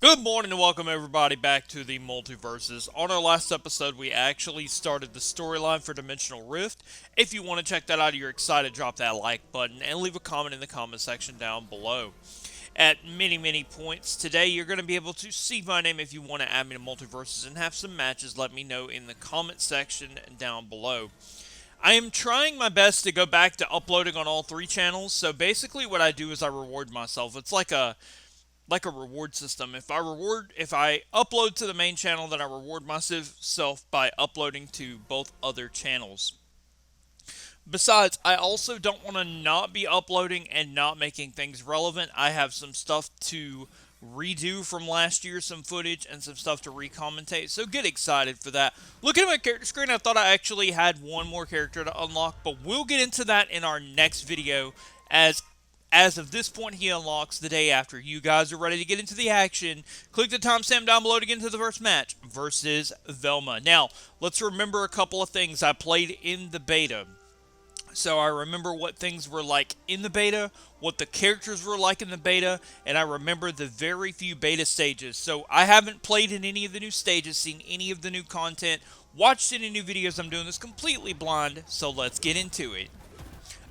Good morning and welcome everybody back to the Multiversus. On our last episode, we actually started the storyline for Dimensional Rift. If you want to check that out, you're excited, drop that like button and leave a comment in the comment section down below. At many points today, you're going to be able to see my name if you want to add me to Multiversus and have some matches. Let me know in the comment section down below. I am trying my best to go back to uploading on all three channels. So basically what I do is I reward myself. It's like a reward system. If I upload to the main channel, then I reward myself by uploading to both other channels. Besides, I also don't want to not be uploading and not making things relevant. I have some stuff to redo from last year, some footage, and some stuff to recommentate, so get excited for that. Looking at my character screen, I thought I actually had one more character to unlock, but we'll get into that in our next video, as of this point, he unlocks the day after. You guys are ready to get into the action. Click the timestamp down below to get into the first match versus Velma. Now, let's remember a couple of things. I played in the beta, so I remember what things were like in the beta, what the characters were like in the beta, and I remember the very few beta stages. So I haven't played in any of the new stages, seen any of the new content, watched any new videos. I'm doing this completely blind, so let's get into it.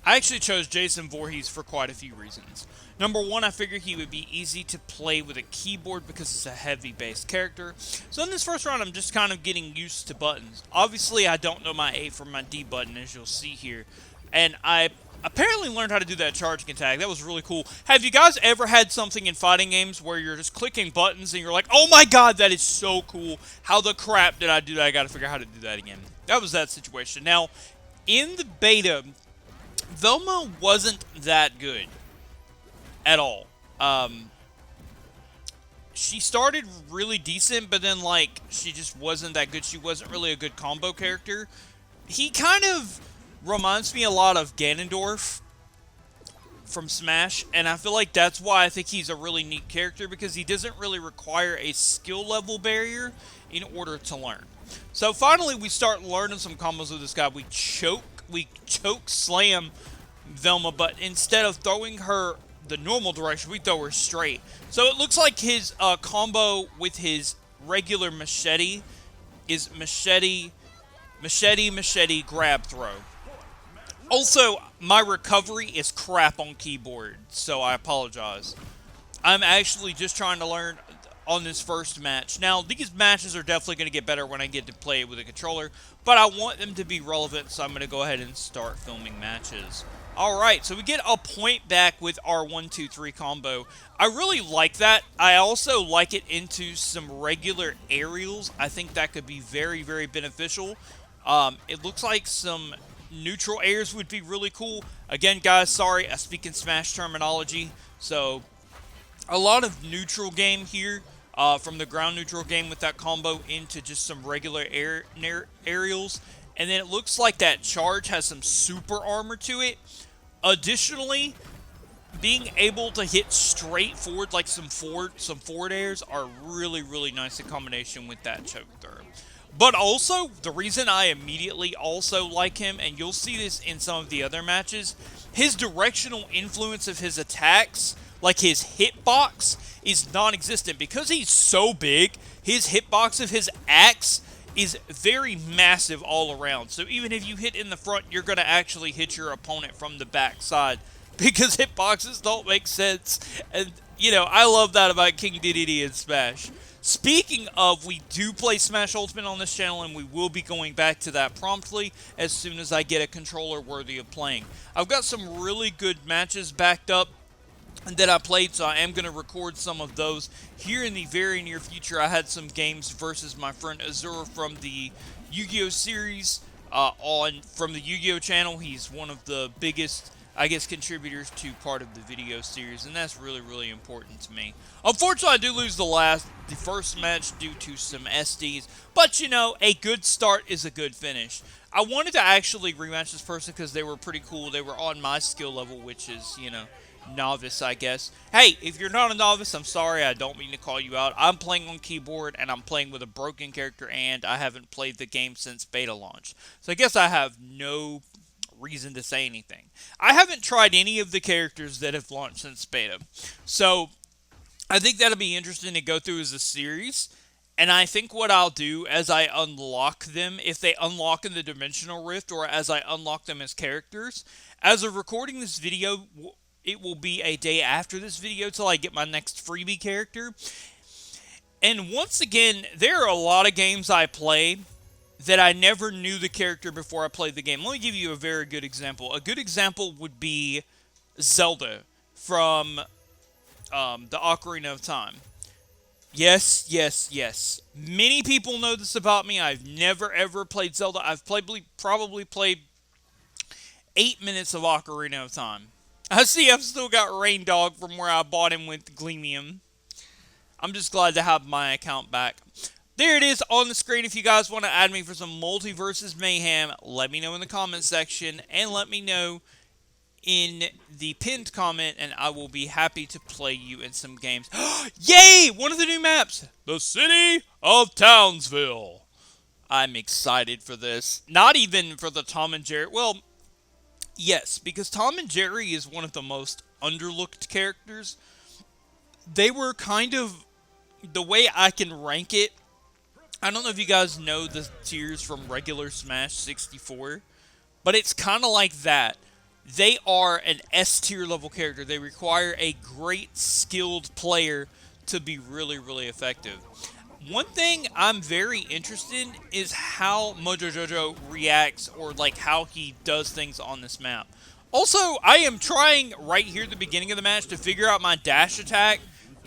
I actually chose Jason Voorhees for quite a few reasons. Number one, I figured he would be easy to play with a keyboard because it's a heavy-based character. So in this first round, I'm just kind of getting used to buttons. Obviously, I don't know my A from my D button, as you'll see here. And I apparently learned how to do that charging attack. That was really cool. Have you guys ever had something in fighting games where you're just clicking buttons and you're like, oh my god, that is so cool. How the crap did I do that? I gotta figure out how to do that again. That was that situation. Now, in the beta, Velma wasn't that good at all. She started really decent, but then, like, she just wasn't that good. She wasn't really a good combo character. He kind of reminds me a lot of Ganondorf from Smash, and I feel like that's why I think he's a really neat character, because he doesn't really require a skill level barrier in order to learn. So finally, we start learning some combos with this guy. We choke slam Velma, but instead of throwing her the normal direction, we throw her straight. So it looks like his combo with his regular machete is machete, grab, throw. Also, my recovery is crap on keyboard, so I apologize. I'm actually just trying to learn on this first match. Now, these matches are definitely going to get better when I get to play it with a controller, but I want them to be relevant, so I'm going to go ahead and start filming matches. Alright, so we get a point back with our 1-2-3 combo. I really like that. I also like it into some regular aerials. I think that could be very beneficial. It looks like some neutral airs would be really cool. Again, guys, sorry, I speak in Smash terminology, so a lot of neutral game here, from the ground neutral game with that combo into just some regular aerials. And then it looks like that charge has some super armor to it. Additionally, being able to hit straight forward, like some forward airs, are really nice in combination with that choke throw. But also, the reason I immediately also like him, and you'll see this in some of the other matches, his directional influence of his attacks, like his hitbox, is non-existent. Because he's so big, his hitbox of his axe is very massive all around. So even if you hit in the front, you're going to actually hit your opponent from the back side, because hitboxes don't make sense. And, you know, I love that about King Dedede in Smash. Speaking of, we do play Smash Ultimate on this channel, and we will be going back to that promptly as soon as I get a controller worthy of playing. I've got some really good matches backed up that I played, so I am going to record some of those here in the very near future. I had some games versus my friend Azur from the Yu-Gi-Oh series from the Yu-Gi-Oh channel. He's one of the biggest, I guess, contributors to part of the video series, and that's really important to me. Unfortunately, I do lose the first match due to some SDs, but you know, a good start is a good finish. I wanted to actually rematch this person because they were pretty cool. They were on my skill level, which is, you know, novice, I guess. Hey, if you're not a novice, I'm sorry, I don't mean to call you out. I'm playing on keyboard, and I'm playing with a broken character, and I haven't played the game since beta launch. So I guess I have no reason to say anything. I haven't tried any of the characters that have launched since beta. So I think that'll be interesting to go through as a series. And I think what I'll do as I unlock them, if they unlock in the Dimensional Rift or as I unlock them as characters, as of recording this video, it will be a day after this video till I get my next freebie character. And once again, there are a lot of games I play that I never knew the character before I played the game. Let me give you a very good example. A good example would be Zelda from the Ocarina of Time. Yes, yes, yes. Many people know this about me. I've never ever played Zelda. I've probably played 8 minutes of Ocarina of Time. I see I've still got Rain Dog from where I bought him with Gleamium. I'm just glad to have my account back. There it is on the screen. If you guys want to add me for some Multiversus Mayhem, let me know in the comment section, and let me know in the pinned comment, and I will be happy to play you in some games. Yay! One of the new maps! The City of Townsville. I'm excited for this. Not even for the Tom and Jerry. Well, yes, because Tom and Jerry is one of the most underlooked characters. They were kind of, the way I can rank it, I don't know if you guys know the tiers from regular Smash 64, but it's kind of like that. They are an S tier level character. They require a great skilled player to be really, really effective. One thing I'm very interested in is how Mojo Jojo reacts, or like how he does things on this map. Also, I am trying right here at the beginning of the match to figure out my dash attack.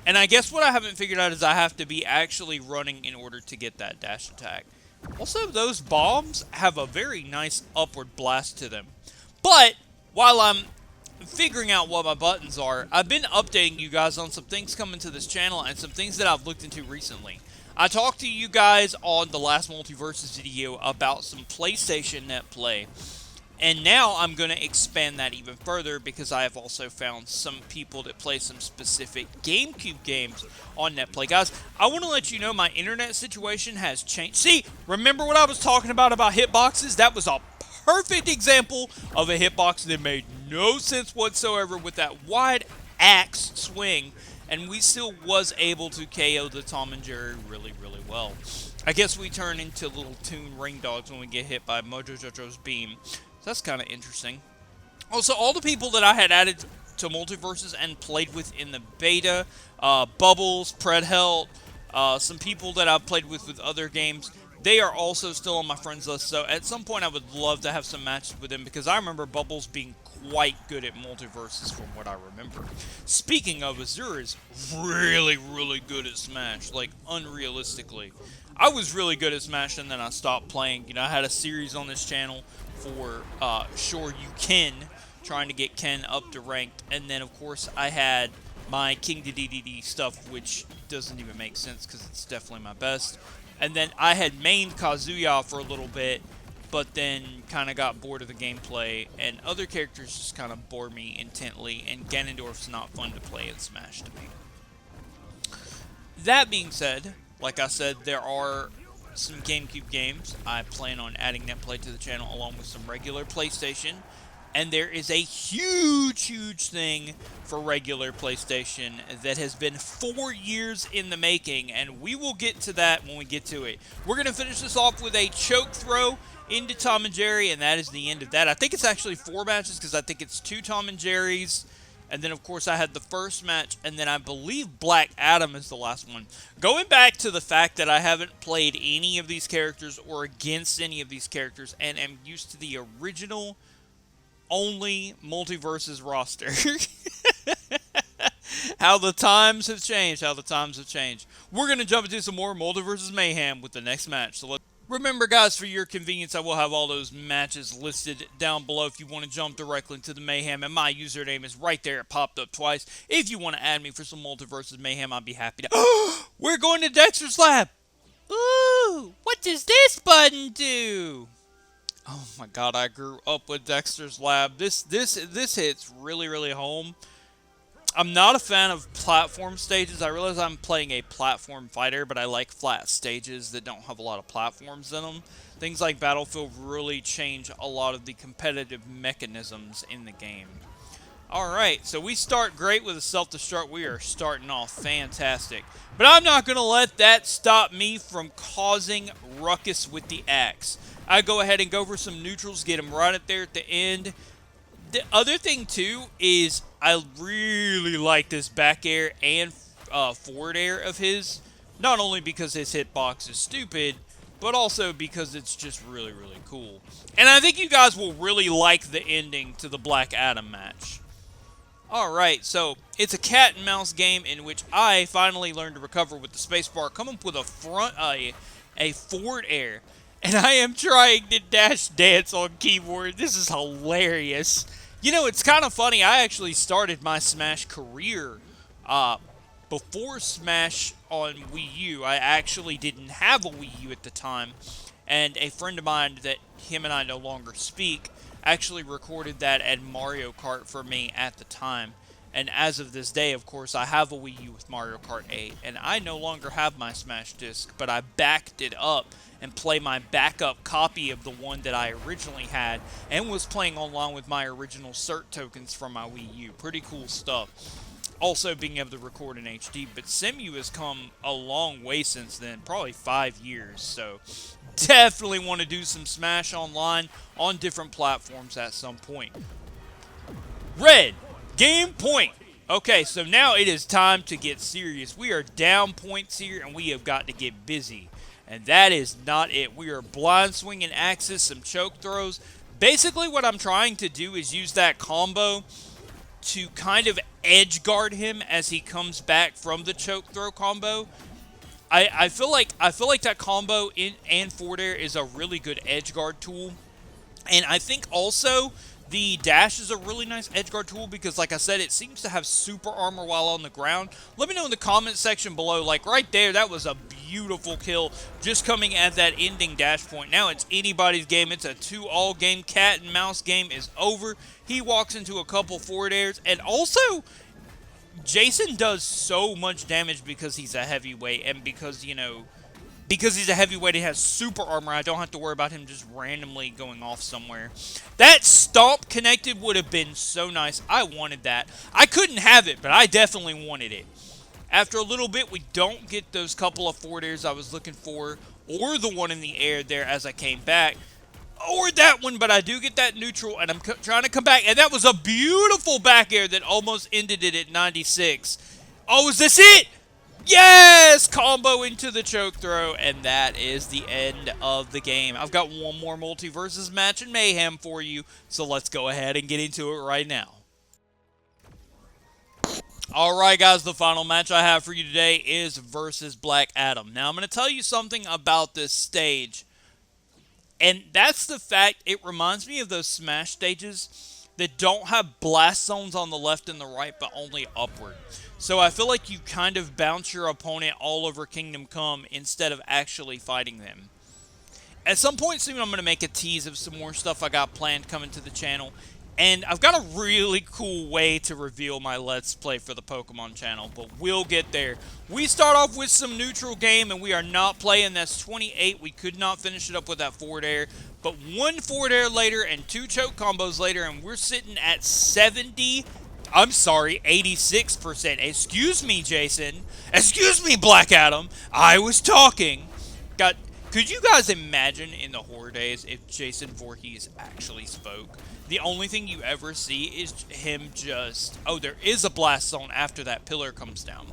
And I guess what I haven't figured out is I have to be actually running in order to get that dash attack. Also, those bombs have a very nice upward blast to them. But while I'm figuring out what my buttons are, I've been updating you guys on some things coming to this channel and some things that I've looked into recently. I talked to you guys on the last Multiversus video about some PlayStation Net Play. And now I'm going to expand that even further because I have also found some people that play some specific GameCube games on NetPlay. Guys, I want to let you know my internet situation has changed. See, remember what I was talking about hitboxes? That was a perfect example of a hitbox that made no sense whatsoever with that wide axe swing. And we still was able to KO the Tom and Jerry really, really well. I guess we turn into little toon ring dogs when we get hit by Mojo Jojo's beam. So that's kind of interesting. Also, all the people that I had added to Multiversus and played with in the beta, Bubbles, Predhelt, some people that I've played with other games, they are also still on my friends list. So at some point I would love to have some matches with them because I remember Bubbles being quite good at Multiversus from what I remember. Speaking of, Azure is really, really good at Smash, like unrealistically. I was really good at Smash and then I stopped playing. You know, I had a series on this channel for Sure You Can, trying to get Ken up to ranked, and then of course I had my King DDD stuff, which doesn't even make sense because it's definitely my best. And then I had mained Kazuya for a little bit, but then kind of got bored of the gameplay, and other characters just kind of bore me intently, and Ganondorf's not fun to play in Smash to me. That being said, like I said, there are some GameCube games. I plan on adding NetPlay to the channel along with some regular PlayStation. And there is a huge, huge thing for regular PlayStation that has been 4 years in the making, and we will get to that when we get to it. We're going to finish this off with a choke throw into Tom and Jerry, and that is the end of that. I think it's actually 4 matches because I think it's 2 Tom and Jerry's. And then, of course, I had the first match, and then I believe Black Adam is the last one. Going back to the fact that I haven't played any of these characters or against any of these characters and am used to the original only Multiversus roster. How the times have changed, how the times have changed. We're going to jump into some more Multiversus Mayhem with the next match. So let's remember, guys, for your convenience, I will have all those matches listed down below if you want to jump directly into the Mayhem, and my username is right there. It popped up twice. If you want to add me for some Multiversus Mayhem, I'll be happy to. We're going to Dexter's Lab. Ooh, what does this button do? Oh my god, I grew up with Dexter's Lab. This hits really, really home. I'm not a fan of platform stages. I realize I'm playing a platform fighter, but I like flat stages that don't have a lot of platforms in them. Things like Battlefield really change a lot of the competitive mechanisms in the game. Alright, so we start great with a self-destruct. We are starting off fantastic. But I'm not going to let that stop me from causing ruckus with the axe. I go ahead and go for some neutrals, get them right up there at the end. The other thing, too, is I really like this back air and forward air of his. Not only because his hitbox is stupid, but also because it's just really, really cool. And I think you guys will really like the ending to the Black Adam match. Alright, so it's a cat and mouse game in which I finally learned to recover with the spacebar, come up with a forward air. And I am trying to dash dance on keyboard. This is hilarious. You know, it's kind of funny. I actually started my Smash career before Smash on Wii U. I actually didn't have a Wii U at the time. And a friend of mine that him and I no longer speak actually recorded that at Mario Kart for me at the time. And as of this day, of course, I have a Wii U with Mario Kart 8. And I no longer have my Smash disc, but I backed it up and play my backup copy of the one that I originally had, and was playing online with my original cert tokens from my Wii U. Pretty cool stuff. Also being able to record in HD, but Simu has come a long way since then, probably 5 years, so definitely want to do some Smash Online on different platforms at some point. Red, game point! Okay, so now it is time to get serious. We are down points here, and we have got to get busy. And that is not it. We are blind swinging axes, some choke throws. Basically what I'm trying to do is use that combo to kind of edge guard him as he comes back from the choke throw combo. I feel like that combo and forward air is a really good edge guard tool. And I think also the dash is a really nice edge guard tool because, like I said, it seems to have super armor while on the ground. Let me know in the comment section below. Like right there, that was a beautiful kill just coming at that ending dash point. Now it's anybody's game. It's a 2-all game. Cat and mouse game is over. He walks into a couple forward airs. And also, Jason does so much damage because he's a heavyweight and because, you know, because he's a heavyweight, he has super armor. I don't have to worry about him just randomly going off somewhere. That stomp connected would have been so nice. I wanted that. I couldn't have it, but I definitely wanted it. After a little bit, we don't get those couple of forward airs I was looking for, or the one in the air there as I came back, or that one, but I do get that neutral, and I'm trying to come back, and that was a beautiful back air that almost ended it at 96. Oh, is this it? Yes! Combo into the choke throw, and that is the end of the game. I've got one more Multiversus match in Mayhem for you, so let's go ahead and get into it right now. Alright guys, the final match I have for you today is versus Black Adam. Now I'm going to tell you something about this stage, and that's the fact it reminds me of those Smash stages that don't have blast zones on the left and the right, but only upward. So I feel like you kind of bounce your opponent all over Kingdom Come instead of actually fighting them. At some point soon, I'm going to make a tease of some more stuff I got planned coming to the channel. And I've got a really cool way to reveal my Let's Play for the Pokemon channel, but we'll get there. We start off with some neutral game, and we are not playing. That's 28. We could not finish it up with that forward air. But one forward air later and two choke combos later, and we're sitting at 86%. Excuse me, Jason. Excuse me, Black Adam. I was talking. Could you guys imagine in the horror days if Jason Voorhees actually spoke? The only thing you ever see is him just... Oh, there is a blast zone after that pillar comes down.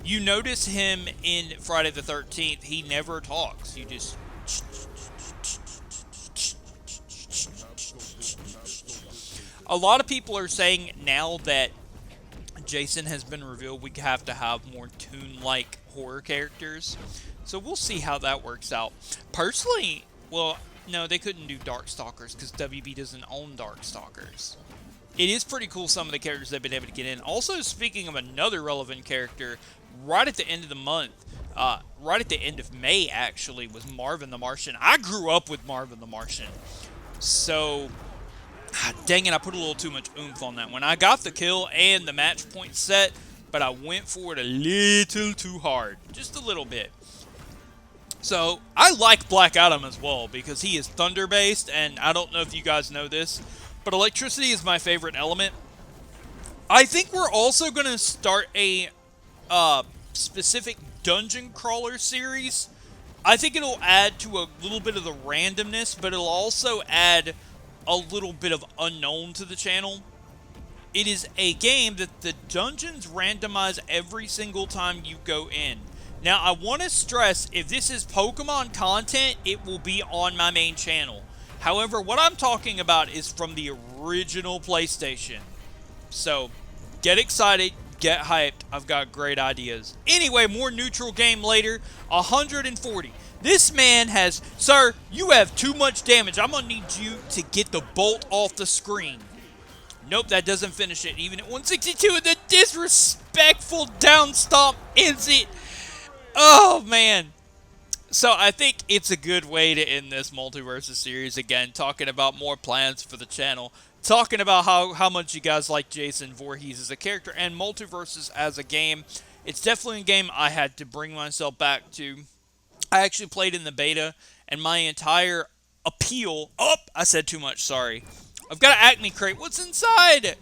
You notice him in Friday the 13th. He never talks. You just... A lot of people are saying now that Jason has been revealed, we have to have more Toon-like horror characters. So we'll see how that works out. Personally, well, no, they couldn't do Darkstalkers because WB doesn't own Darkstalkers. It is pretty cool some of the characters they've been able to get in. Also, speaking of another relevant character, right at the end of the month, right at the end of May, actually, was Marvin the Martian. I grew up with Marvin the Martian. So... dang it, I put a little too much oomph on that one. I got the kill and the match point set, but I went for it a little too hard. Just a little bit. So, I like Black Adam as well, because he is thunder-based, and I don't know if you guys know this, but electricity is my favorite element. I think we're also going to start a specific dungeon crawler series. I think it'll add to a little bit of the randomness, but it'll also add a little bit of unknown to the channel. It is a game that the dungeons randomize every single time you go in. Now, I want to stress, if this is Pokemon content, it will be on my main channel. However, what I'm talking about is from the original PlayStation. So, get excited, get hyped. I've got great ideas. Anyway, more neutral game later. 140. This man has... Sir, you have too much damage. I'm going to need you to get the bolt off the screen. Nope, that doesn't finish it. Even at 162, and the disrespectful down stomp ends it. Oh, man. So I think it's a good way to end this Multiversus series. Again, talking about more plans for the channel. Talking about how much you guys like Jason Voorhees as a character and Multiversus as a game. It's definitely a game I had to bring myself back to. I actually played in the beta, and my entire appeal... Oh, I said too much, sorry. I've got an Acme crate. What's inside?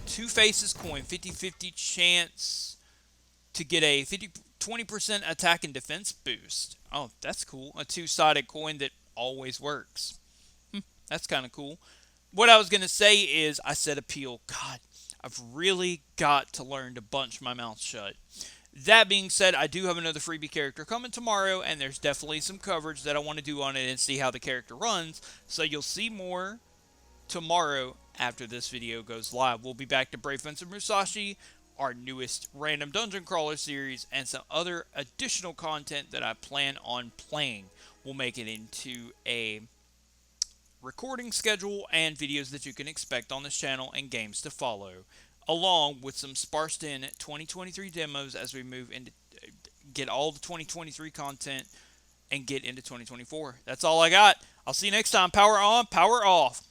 Two Faces coin. 50-50 chance to get a 20% attack and defense boost. Oh, that's cool. A two-sided coin that always works. That's kind of cool. What I was going to say is, I said appeal. God, I've really got to learn to bunch my mouth shut. That being said, I do have another freebie character coming tomorrow, and there's definitely some coverage that I want to do on it and see how the character runs. So you'll see more tomorrow after this video goes live. We'll be back to Brave Fencer Musashi, our newest random dungeon crawler series, and some other additional content that I plan on playing. We'll make it into a recording schedule and videos that you can expect on this channel and games to follow, along with some sparsed in 2023 demos as we move into get all the 2023 content and get into 2024. That's all I got. I'll see you next time. Power on, power off.